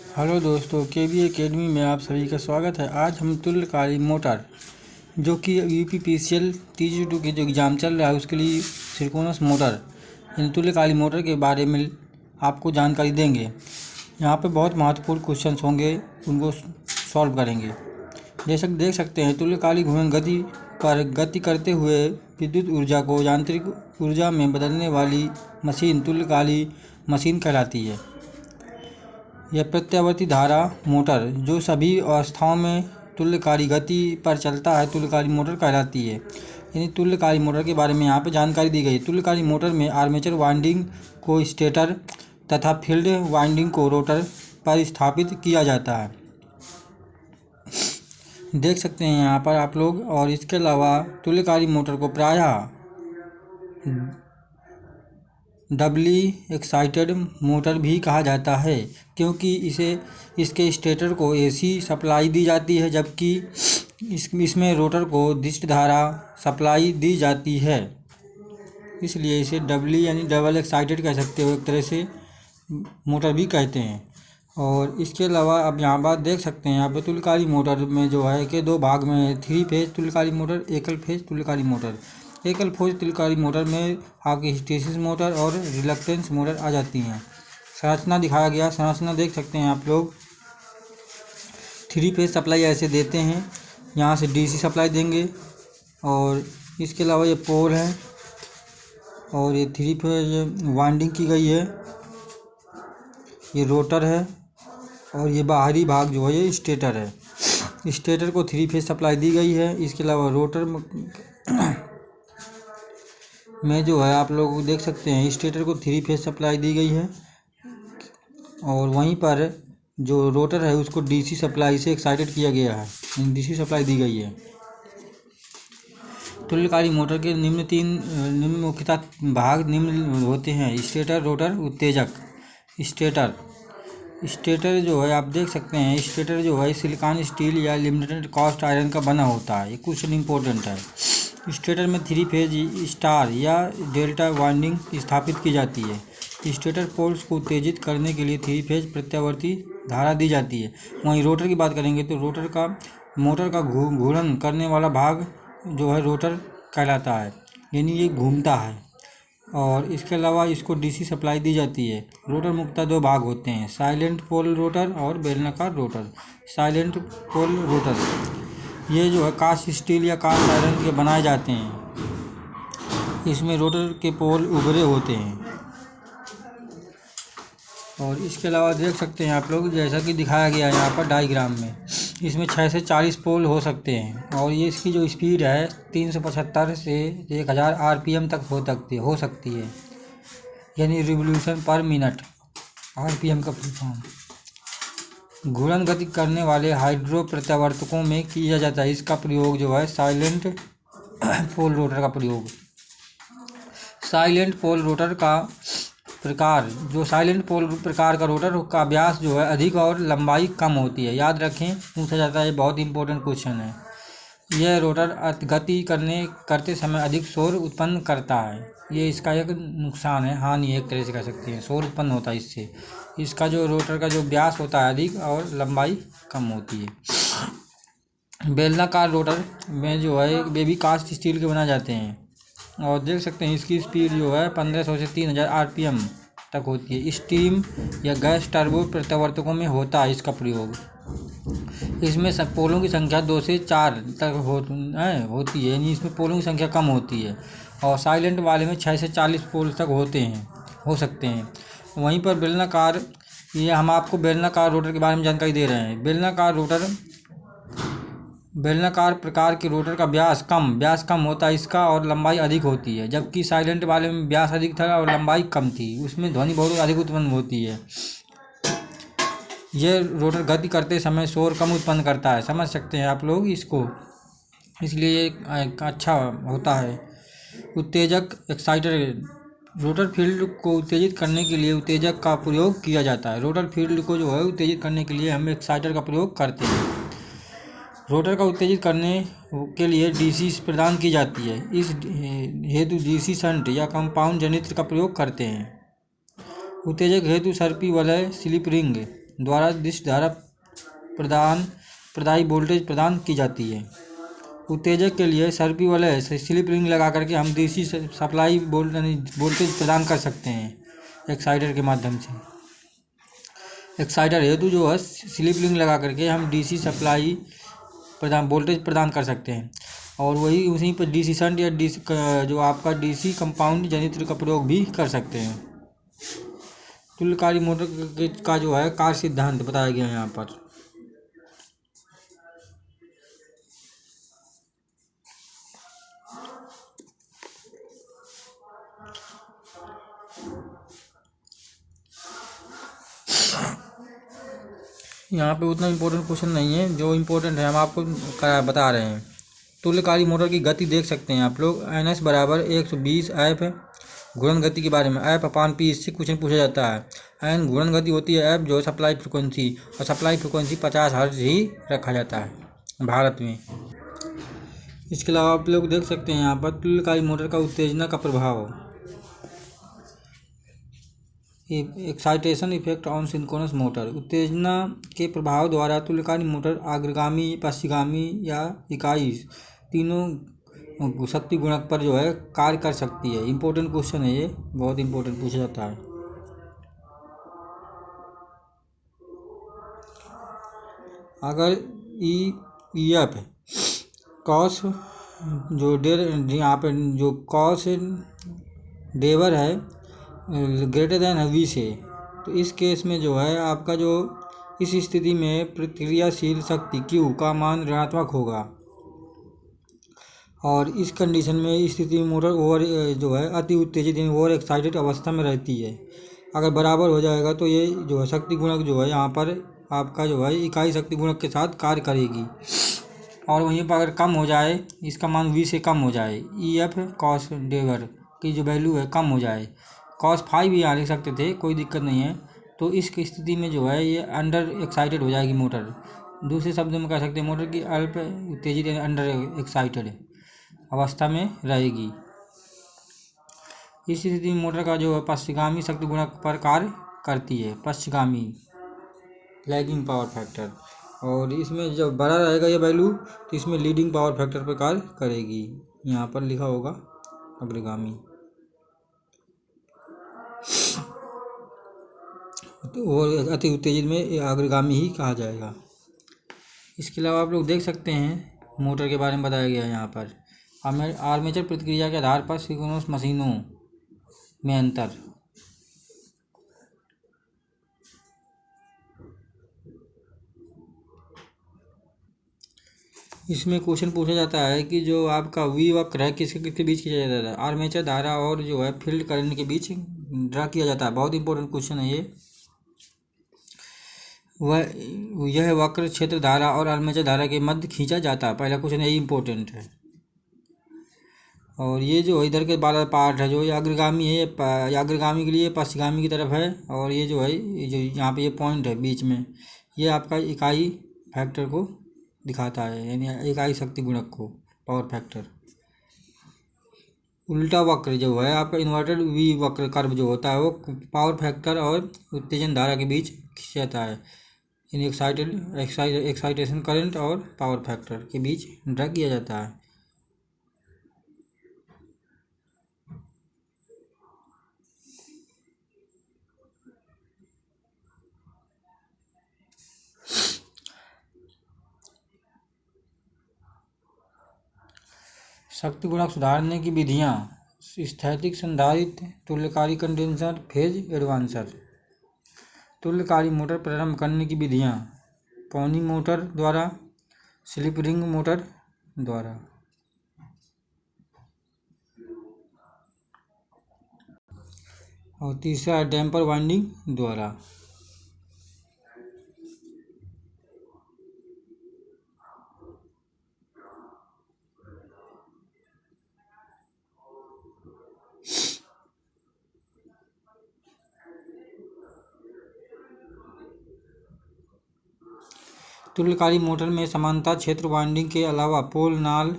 Hello दोस्तों, केवी academy में आप सभी का स्वागत है। आज हम तुल्यकालिक मोटर जो कि यूपीपीसीएल TG2 के जो एग्ज़ाम चल रहा है उसके लिए सिंक्रोनस मोटर यानी तुल्यकालिक मोटर के बारे में आपको जानकारी देंगे। यहाँ पे बहुत महत्वपूर्ण क्वेश्चंस होंगे, उनको सॉल्व करेंगे। जैसे देख सकते हैं, तुल्यकालिक घूर्णन गति पर गति करते हुए विद्युत ऊर्जा को यांत्रिक ऊर्जा में बदलने वाली मशीन तुल्यकालिक मशीन कहलाती है। यह प्रत्यावर्ती धारा मोटर जो सभी अवस्थाओं में तुल्यकालिक गति पर चलता है तुल्यकालिक मोटर कहलाती है। यानी तुल्यकालिक मोटर के बारे में यहाँ पर जानकारी दी गई। तुल्यकालिक मोटर में आर्मेचर वाइंडिंग को स्टेटर तथा फील्ड वाइंडिंग को रोटर पर स्थापित किया जाता है। देख सकते हैं यहाँ पर आप लोग। और इसके अलावा तुल्यकालिक मोटर को प्रायः डबली एक्साइटेड मोटर भी कहा जाता है, क्योंकि इसके स्टेटर को AC सप्लाई दी जाती है, जबकि इसमें रोटर को दिष्ट धारा सप्लाई दी जाती है। इसलिए इसे डबली यानी डबल एक्साइटेड कह सकते हो, एक तरह से मोटर भी कहते हैं। और इसके अलावा अब यहाँ बात देख सकते हैं, यहाँ पे तुल्यकालिक मोटर में जो है कि दो भाग में है, 3 फेज तुल्यकालिक मोटर, एकल फेज तुल्यकालिक मोटर। एकल फेज तुल्यकालिक मोटर में आपकी हिस्टैरिसीस मोटर और रिलक्टेंस मोटर आ जाती हैं। संरचना दिखाया गया, संरचना देख सकते हैं आप लोग। 3 फेज सप्लाई ऐसे देते हैं, यहाँ से DC सप्लाई देंगे। और इसके अलावा ये पोल है और ये 3 फेज वाइंडिंग की गई है, ये रोटर है और ये बाहरी भाग जो है ये स्टेटर है। स्टेटर को 3 फेज सप्लाई दी गई है। इसके अलावा रोटर में जो है आप लोग देख सकते हैं, स्टेटर को 3 फेज सप्लाई दी गई है और वहीं पर जो रोटर है उसको DC सप्लाई से एक्साइटेड किया गया है, DC सप्लाई दी गई है। तुल्यकालिक मोटर के निम्न मुख्यतः भाग निम्न होते हैं: स्टेटर, रोटर, उत्तेजक। स्टेटर जो है आप देख सकते हैं, स्टेटर जो है सिलिकॉन स्टील या लिमिटेड कास्ट आयरन का बना होता है। ये क्वेश्चन इंपॉर्टेंट है। स्टेटर में 3 फेज स्टार या डेल्टा वाइंडिंग स्थापित की जाती है। स्टेटर पोल्स को उत्तेजित करने के लिए 3 फेज प्रत्यावर्ती धारा दी जाती है। वहीं रोटर की बात करेंगे तो मोटर का घूर्णन करने वाला भाग जो है रोटर कहलाता है, यानी ये घूमता है। और इसके अलावा इसको DC सप्लाई दी जाती है। रोटर मुख्यतः 2 भाग होते हैं: साइलेंट पोल रोटर और बेलनाकार रोटर। साइलेंट पोल रोटर ये जो है कास्ट स्टील या कास्ट आयरन के बनाए जाते हैं। इसमें रोटर के पोल उभरे होते हैं। और इसके अलावा देख सकते हैं आप लोग, जैसा कि दिखाया गया है यहाँ पर डायग्राम में, इसमें 6 से 40 पोल हो सकते हैं। और ये इसकी जो स्पीड है 375 से 1000 RPM तक हो सकती है, यानी रिवोल्यूशन पर मिनट, RPM का फुल फॉर्म। घूर्णन गति करने वाले हाइड्रो प्रत्यावर्तकों में किया जाता है इसका प्रयोग जो है साइलेंट पोल रोटर का प्रयोग। साइलेंट पोल रोटर का प्रकार, जो साइलेंट पोल प्रकार का रोटर का व्यास जो है अधिक और लंबाई कम होती है। याद रखें, पूछा जाता है, ये बहुत इंपॉर्टेंट क्वेश्चन है। यह रोटर गति करते समय अधिक शोर उत्पन्न करता है। ये इसका एक नुकसान है, हानि एक तरह से कह सकते हैं, शोर उत्पन्न होता है इससे। इसका जो रोटर का जो व्यास होता है अधिक और लंबाई कम होती है। बेलनाकार रोटर में जो है बेबी कास्ट स्टील के बनाए जाते हैं। और देख सकते हैं इसकी स्पीड जो है 1500 से 3000 RPM तक होती है। स्टीम या गैस टर्बो प्रत्यावर्तकों में होता है इसका प्रयोग। इसमें पोलों की संख्या 2 से 4 तक होती है, यानी इसमें पोलों की संख्या कम होती है। और साइलेंट वाले में 6 से 40 पोल तक हो सकते हैं। वहीं पर बेलनाकार, ये हम आपको बेलनाकार रोटर के बारे में जानकारी दे रहे हैं। बेलनाकार प्रकार के रोटर का व्यास कम होता है इसका, और लंबाई अधिक होती है। जबकि साइलेंट वाले में व्यास अधिक था और लंबाई कम थी, उसमें ध्वनि बहुत अधिक उत्पन्न होती है। यह रोटर गति करते समय शोर कम उत्पन्न करता है, समझ सकते हैं आप लोग इसको, इसलिए ये अच्छा होता है। उत्तेजक एक्साइटर, रोटर फील्ड को उत्तेजित करने के लिए उत्तेजक का प्रयोग किया जाता है। रोटर फील्ड को जो है उत्तेजित करने के लिए हम एक्साइटर का प्रयोग करते हैं। रोटर का उत्तेजित करने के लिए DC प्रदान की जाती है। इस हेतु DC शंट या कंपाउंड जनित्र का प्रयोग करते हैं। उत्तेजक हेतु सर्पी वलय, स्लिप रिंग द्वारा दिश धारा प्रदायी वोल्टेज प्रदान की जाती है। उत्तेजक के लिए सर्पी वाले स्लिप रिंग लगा करके हम डीसी सप्लाई वोल्टेज प्रदान कर सकते हैं एक्साइटर के माध्यम से। एक्साइटर हेतु जो है स्लिप रिंग लगा करके हम डीसी सप्लाई वोल्टेज प्रदान कर सकते हैं। और वही उसी पर डीसी शंट या डीसी जो आपका डीसी कंपाउंड जनित्र का प्रयोग भी कर सकते हैं। तुल्यकारी मोटर का जो है कार्य सिद्धांत बताया गया है यहाँ पर। यहाँ पे उतना इम्पोर्टेंट क्वेश्चन नहीं है, जो इम्पोर्टेंट है हम आपको बता रहे हैं। तुल्यकारी मोटर की गति देख सकते हैं आप लोग, NS बराबर 120 F है। घूर्णन गति के बारे में F/P इससे क्वेश्चन पूछा जाता है। N घूर्णन गति होती है, F जो सप्लाई फ्रिक्वेंसी, और सप्लाई फ्रिक्वेंसी 50 हर्ट्ज ही रखा जाता है भारत में। इसके अलावा आप लोग देख सकते हैं यहाँ पर तुल्यकारी मोटर का उत्तेजना का प्रभाव, excitation effect on synchronous motor. उत्तेजना के प्रभाव द्वारा तुल्यकारी मोटर अग्रगामी, पश्चगामी या इकाई तीनों शक्ति गुणक पर जो है कार्य कर सकती है। इम्पोर्टेंट क्वेश्चन है ये, बहुत इम्पोर्टेंट पूछा जाता है। अगर EF कॉस जो यहाँ पे जो कॉस डेवर है ग्रेटर देन V से, तो इस केस में जो है आपका जो इस स्थिति में प्रतिक्रियाशील शक्ति Q का मान ऋणात्मक होगा। और इस कंडीशन में स्थिति में मोटर ओवर जो है अति उत्तेजित यानी ओवर एक्साइटेड अवस्था में रहती है। अगर बराबर हो जाएगा तो ये जो है शक्ति गुणक जो है यहाँ पर आपका जो है इकाई शक्ति गुणक के साथ कार्य करेगी। और वहीं पर अगर कम हो जाए, इसका मान V से कम हो जाए, EF कॉस डेवर की जो वैल्यू है कम हो जाए, cos 5 भी यहाँ लिख सकते थे, कोई दिक्कत नहीं है, तो इस स्थिति में जो है ये अंडर एक्साइटेड हो जाएगी मोटर। दूसरे शब्दों में कह सकते हैं मोटर की अल्प उत्तेजित यानी अंडर एक्साइटेड अवस्था में रहेगी। इस स्थिति में मोटर का जो है पश्चगामी शक्ति गुणक पर कार्य करती है, पश्चगामी लैगिंग पावर फैक्टर। और इसमें जब बड़ा रहेगा ये वैल्यू तो इसमें लीडिंग पावर फैक्टर पर कार्य करेगी। यहाँ पर लिखा होगा अग्रगामी। और अति उत्तेजित में अग्रगामी ही कहा जाएगा। इसके अलावा आप लोग देख सकते हैं मोटर के बारे में बताया गया है यहाँ पर। आर्मेचर प्रतिक्रिया के आधार पर सिंक्रोनस मशीनों में अंतर। इसमें क्वेश्चन पूछा जाता है कि जो आपका V वक्र है किसके किसके बीच किया जाता है, आर्मेचर धारा और जो है फील्ड करंट के बीच ड्रा किया जाता है। बहुत इंपॉर्टेंट क्वेश्चन है ये। यह वक्र क्षेत्र धारा और आर्मेचर धारा के मध्य खींचा जाता है। पहला क्वेश्चन यही इंपॉर्टेंट है। और ये जो इधर के वाला पार्ट है जो ये अग्रगामी है, ये अग्रगामी के लिए पश्चगामी की तरफ है। और ये जो है ये जो यहाँ पे ये पॉइंट है बीच में, ये आपका इकाई फैक्टर को दिखाता है, यानी इकाई शक्ति गुणक को, पावर फैक्टर। उल्टा वक्र जो है आपका इन्वर्टेड V वक्र कर्व जो होता है वो पावर फैक्टर और उत्तेजन धारा के बीच खींचाता है, यानी एक्साइटेशन करंट और पावर फैक्टर के बीच ड्रा किया जाता है। शक्ति गुणक सुधारने की विधियाँ: स्थैतिक संधारित्र, तुल्यकारी कंडेंसर, फेज एडवांसर। तुल्यकारी मोटर प्रारंभ करने की विधियाँ: पॉनी मोटर द्वारा, स्लिप रिंग मोटर द्वारा। और तीसरा डैम्पर वाइंडिंग द्वारा। तुल्यकारी मोटर में समानता क्षेत्र वाइंडिंग के अलावा पोल नाल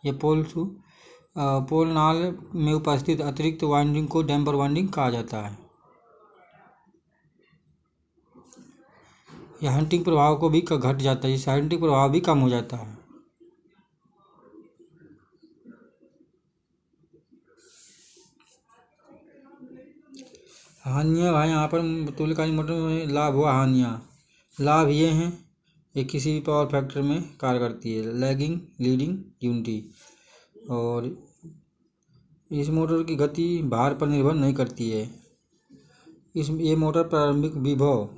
या पोल नाल में उपस्थित अतिरिक्त वाइंडिंग को डैम्पर वाइंडिंग कहा जाता है। यह हंटिंग प्रभाव को भी घट जाता है, जिससे हंटिंग प्रभाव भी कम हो जाता है। हानियाँ भाई यहाँ पर तुल्यकालिक मोटर में लाभ हुआ हानियाँ। लाभ ये हैं, ये किसी भी पावर फैक्टर में कार्य करती है। लैगिंग लीडिंग यूनिटी, और इस मोटर की गति भार पर निर्भर नहीं करती है। ये मोटर प्रारंभिक विभव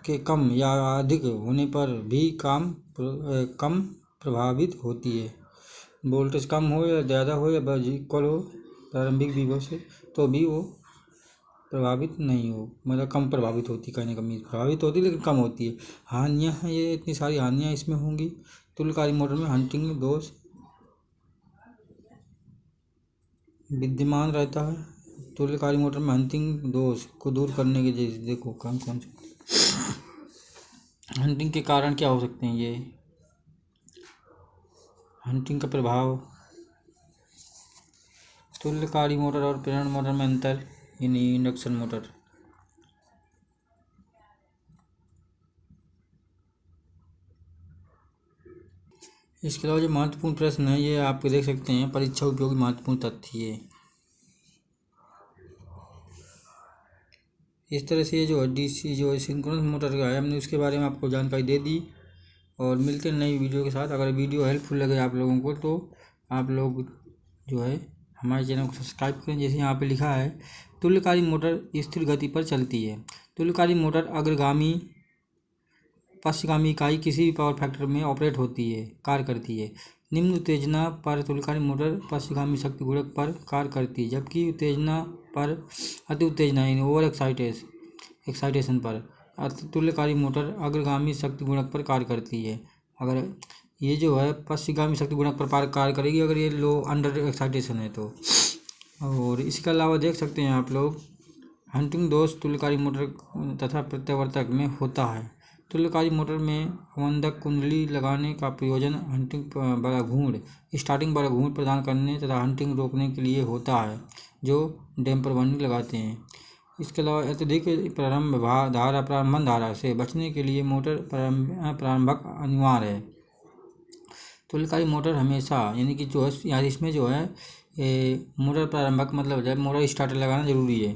के कम या अधिक होने पर भी कम प्रभावित होती है। वोल्टेज कम हो या ज़्यादा हो या इक्वल हो प्रारंभिक विभव से, तो भी वो प्रभावित नहीं हो, मतलब कम प्रभावित होती, कहने का मीन प्रभावित होती लेकिन कम होती है। हानियाँ हैं, ये इतनी सारी हानियाँ इसमें होंगी। तुल्यकालिक मोटर में हंटिंग दोष विद्यमान रहता है। तुल्यकालिक मोटर में हंटिंग दोष को दूर करने के जैसे देखो कौन कौन से हंटिंग के कारण क्या हो सकते हैं। ये हंटिंग का प्रभाव, तुल्यकालिक मोटर और प्रेरण मोटर में अंतर, यानी इंडक्शन मोटर। इसके अलावा जो महत्वपूर्ण प्रश्न है, ये आप देख सकते हैं, परीक्षा उपयोगी महत्वपूर्ण तथ्य ये। इस तरह से ये जो डीसी जो सिंक्रोनस मोटर का है, हमने उसके बारे में आपको जानकारी दे दी। और मिलते हैं नई वीडियो के साथ। अगर वीडियो हेल्पफुल लगे आप लोगों को तो आप लोग जो है हमारे चैनल को सब्सक्राइब करें। जैसे यहाँ पे लिखा है, तुल्यकालिक मोटर स्थिर गति पर चलती है। तुल्यकालिक मोटर अग्रगामी पश्चगामी इकाई किसी भी पावर फैक्टर में ऑपरेट होती है, कार्य करती है। निम्न उत्तेजना पर तुल्यकालिक मोटर पश्चगामी शक्ति गुणक पर कार्य करती है, जबकि उत्तेजना पर अति उत्तेजना यानी ओवर एक्साइटेशन पर तुल्यकालिक मोटर अग्रगामी शक्ति गुणक पर कार्य करती है। अगर ये जो है पश्चगामी शक्ति गुणक पर कार्य करेगी अगर ये लो अंडर एक्साइटेशन है तो। और इसके अलावा देख सकते हैं आप लोग, हंटिंग दोष तुल्यकालिक मोटर तथा प्रत्यावर्तक में होता है। तुल्यकालिक मोटर में अवंदक कुंडली लगाने का प्रयोजन हंटिंग बड़ा घूर्ण स्टार्टिंग बड़ा घूर्ण प्रदान करने तथा हंटिंग रोकने के लिए होता है, जो डैम्पर वाइंडिंग लगाते हैं। इसके अलावा अत्यधिक प्रारंभन धारा से बचने के लिए मोटर प्रारंभक अनिवार्य है। तुल्यकालिक मोटर हमेशा, यानी कि जो है यार इसमें जो है मोटर प्रारंभक मतलब जब मोटर स्टार्टर लगाना जरूरी है।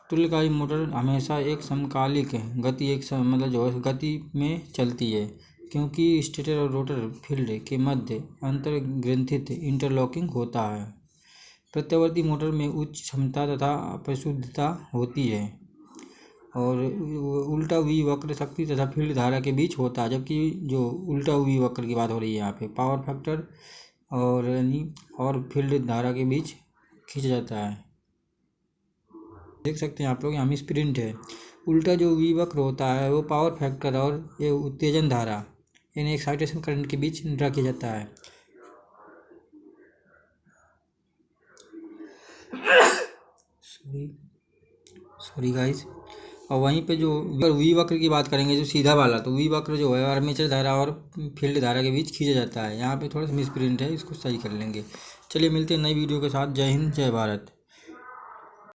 तुल्यकालिक मोटर हमेशा एक समकालिक गति मतलब जो है गति में चलती है, क्योंकि स्टेटर और रोटर फील्ड के मध्य अंतर्ग्रंथित इंटरलॉकिंग होता है। प्रत्यावर्ती मोटर में उच्च क्षमता तथा परिशुद्धता होती है और उल्टा वी वक्र शक्ति तथा फील्ड धारा के बीच होता है, जबकि जो उल्टा वी वक्र की बात हो रही है यहाँ पे पावर फैक्टर और फील्ड धारा के बीच खींचा जाता है। देख सकते हैं आप लोग, यहाँ में स्प्रिंट है। उल्टा जो वी वक्र होता है वो पावर फैक्टर और ये उत्तेजन धारा यानी एक्साइटेशन करंट के बीच ड्रा किया जाता है। Sorry guys. और वहीं पे जो वी वक्र की बात करेंगे जो सीधा वाला, तो वी वक्र जो है आर्मेचर धारा और फील्ड धारा के बीच खींचा जाता है। यहाँ पे थोड़ा सा मिसप्रिंट है, इसको सही कर लेंगे। चलिए मिलते हैं नई वीडियो के साथ। जय हिंद, जय भारत।